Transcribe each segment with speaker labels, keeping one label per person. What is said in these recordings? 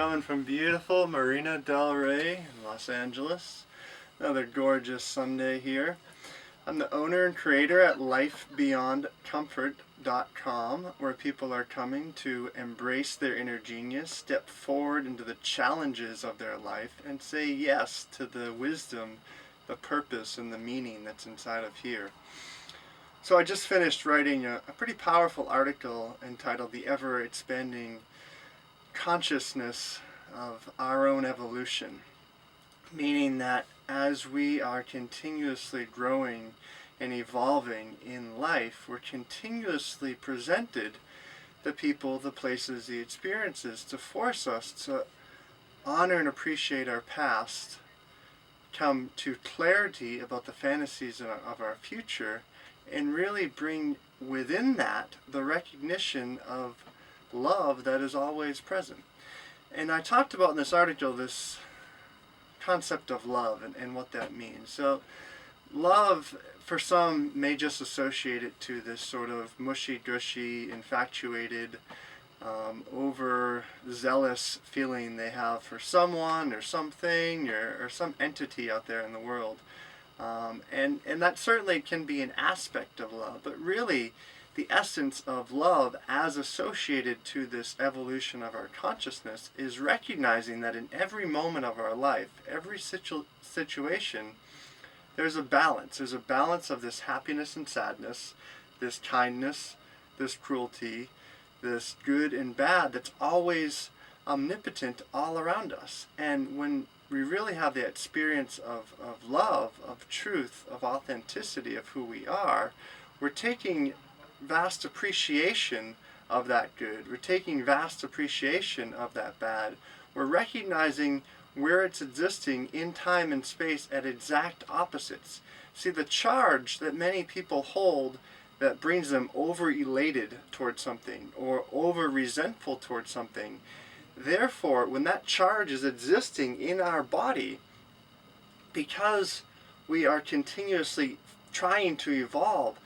Speaker 1: coming from beautiful Marina del Rey in Los Angeles. Another gorgeous Sunday here. I'm the owner and creator at lifebeyondcomfort.com, where people are coming to embrace their inner genius, step forward into the challenges of their life, and say yes to the wisdom, the purpose, and the meaning that's inside of here. So I just finished writing a pretty powerful article entitled The Ever-Expanding Consciousness of Our Own Evolution, meaning that as we are continuously growing and evolving in life, we're continuously presented the people, the places, the experiences to force us to honor and appreciate our past, come to clarity about the fantasies of our future, and really bring within that the recognition of love that is always present. And I talked about in this article this concept of love and what that means. So love, for some, may just associate it to this sort of mushy-gushy, infatuated, overzealous feeling they have for someone or something or some entity out there in the world. And that certainly can be an aspect of love, but really the essence of love as associated to this evolution of our consciousness is recognizing that in every moment of our life, every situation, there's a balance. There's a balance of this happiness and sadness, this kindness, this cruelty, this good and bad that's always omnipotent all around us. And when we really have the experience of love, of truth, of authenticity of who we are, we're taking vast appreciation of that good. We're taking vast appreciation of that bad. We're recognizing where it's existing in time and space at exact opposites. See, the charge that many people hold that brings them over-elated towards something or over-resentful towards something, therefore, when that charge is existing in our body, because we are continuously trying to evolve,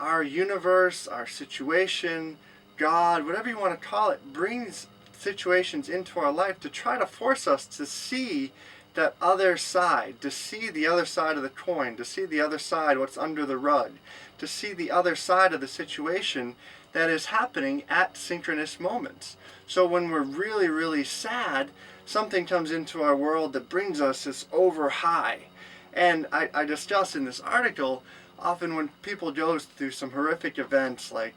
Speaker 1: our universe, our situation, God, whatever you want to call it, brings situations into our life to try to force us to see that other side, to see the other side of the coin, to see the other side, what's under the rug, to see the other side of the situation that is happening at synchronous moments. So when we're really, really sad, something comes into our world that brings us this over high. And I discuss in this article, often when people go through some horrific events like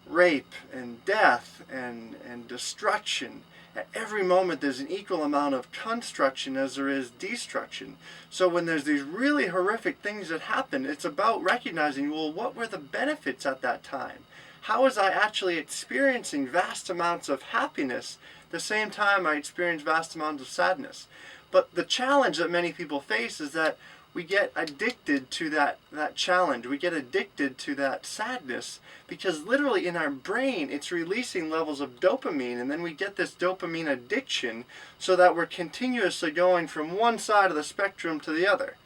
Speaker 1: rape and death and destruction, at every moment there's an equal amount of construction as there is destruction. So when there's these really horrific things that happen, it's about recognizing, well, what were the benefits at that time? How was I actually experiencing vast amounts of happiness the same time I experienced vast amounts of sadness? But the challenge that many people face is that we get addicted to that challenge. We get addicted to that sadness because literally in our brain it's releasing levels of dopamine, and then we get this dopamine addiction so that we're continuously going from one side of the spectrum to the other.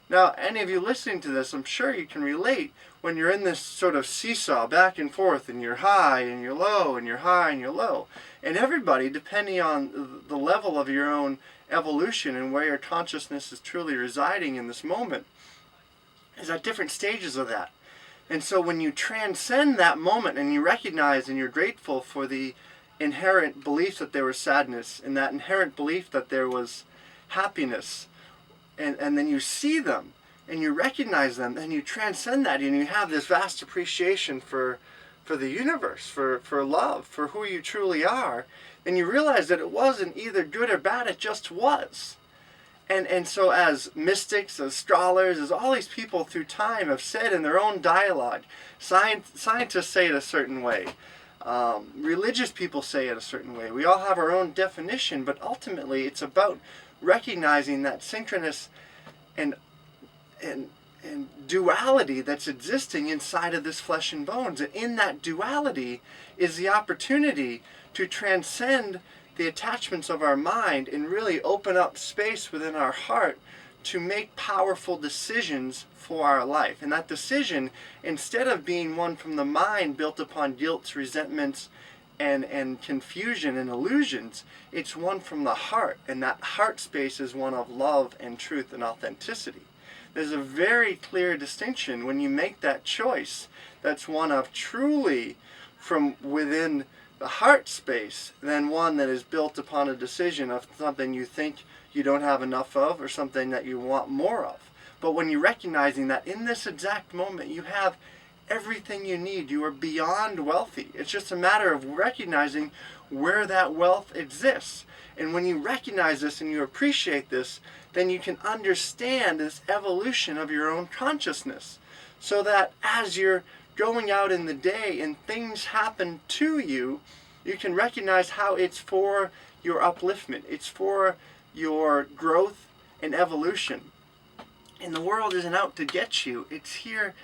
Speaker 1: Now, any of you listening to this, I'm sure you can relate when you're in this sort of seesaw back and forth, and you're high and you're low and you're high and you're low. And everybody, depending on the level of your own evolution and where your consciousness is truly residing in this moment, is at different stages of that. And so when you transcend that moment and you recognize and you're grateful for the inherent belief that there was sadness and that inherent belief that there was happiness, and then you see them and you recognize them and you transcend that and you have this vast appreciation for the universe, for love, for who you truly are, and you realize that it wasn't either good or bad, it just was. And so as mystics, as scholars, as all these people through time have said in their own dialogue, scientists say it a certain way, religious people say it a certain way, we all have our own definition, but ultimately it's about recognizing that synchronous and duality that's existing inside of this flesh and bones. And in that duality is the opportunity to transcend the attachments of our mind and really open up space within our heart to make powerful decisions for our life. And that decision, instead of being one from the mind built upon guilt, resentments, and confusion and illusions. It's one from the heart, and that heart space is one of love and truth and authenticity. There's a very clear distinction when you make that choice. That's one of truly from within the heart space, than one that is built upon a decision of something you think you don't have enough of or something that you want more of. But when you're recognizing that in this exact moment you have everything you need, you are beyond wealthy. It's just a matter of recognizing where that wealth exists. And when you recognize this and you appreciate this, then you can understand this evolution of your own consciousness. So that as you're going out in the day and things happen to you, you can recognize how it's for your upliftment. It's for your growth and evolution. And the world isn't out to get you. It's here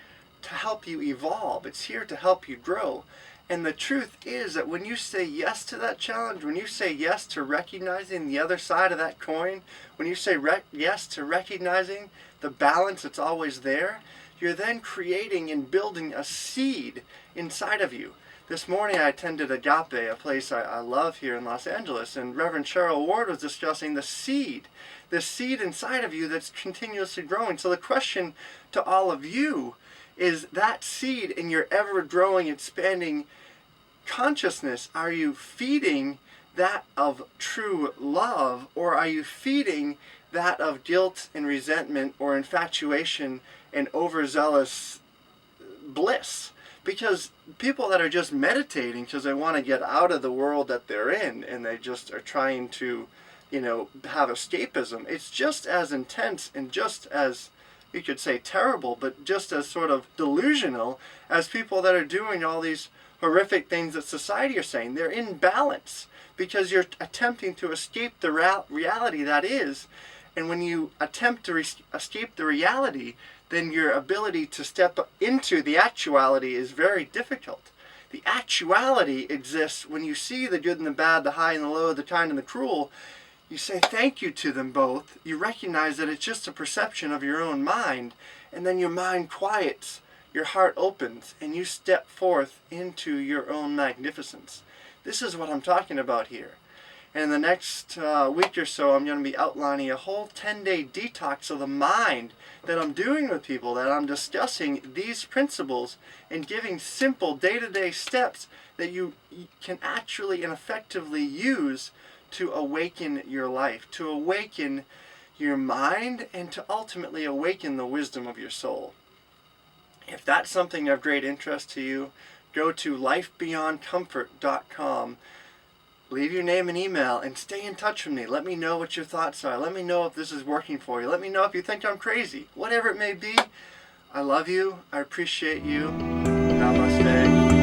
Speaker 1: to help you evolve. It's here to help you grow. And the truth is that when you say yes to that challenge, when you say yes to recognizing the other side of that coin, when you say yes to recognizing the balance that's always there, you're then creating and building a seed inside of you. This morning I attended Agape, a place I love here in Los Angeles, and Reverend Cheryl Ward was discussing the seed inside of you that's continuously growing. So the question to all of you is, that seed in your ever-growing, expanding consciousness, are you feeding that of true love, or are you feeding that of guilt and resentment or infatuation and overzealous bliss? Because people that are just meditating because they want to get out of the world that they're in and they just are trying to, have escapism, it's just as intense and just as, you could say, terrible, but just as sort of delusional as people that are doing all these horrific things that society are saying. They're in balance because you're attempting to escape the reality that is. And when you attempt to escape the reality, then your ability to step into the actuality is very difficult. The actuality exists when you see the good and the bad, the high and the low, the kind and the cruel. You say thank you to them both. You recognize that it's just a perception of your own mind, and then your mind quiets, your heart opens, and you step forth into your own magnificence. This is what I'm talking about here. And in the next week or so, I'm going to be outlining a whole 10-day detox of the mind that I'm doing with people, that I'm discussing these principles and giving simple day-to-day steps that you can actually and effectively use to awaken your life, to awaken your mind, and to ultimately awaken the wisdom of your soul. If that's something of great interest to you, go to lifebeyondcomfort.com. Leave your name and email and stay in touch with me. Let me know what your thoughts are. Let me know if this is working for you. Let me know if you think I'm crazy. Whatever it may be, I love you. I appreciate you. Namaste.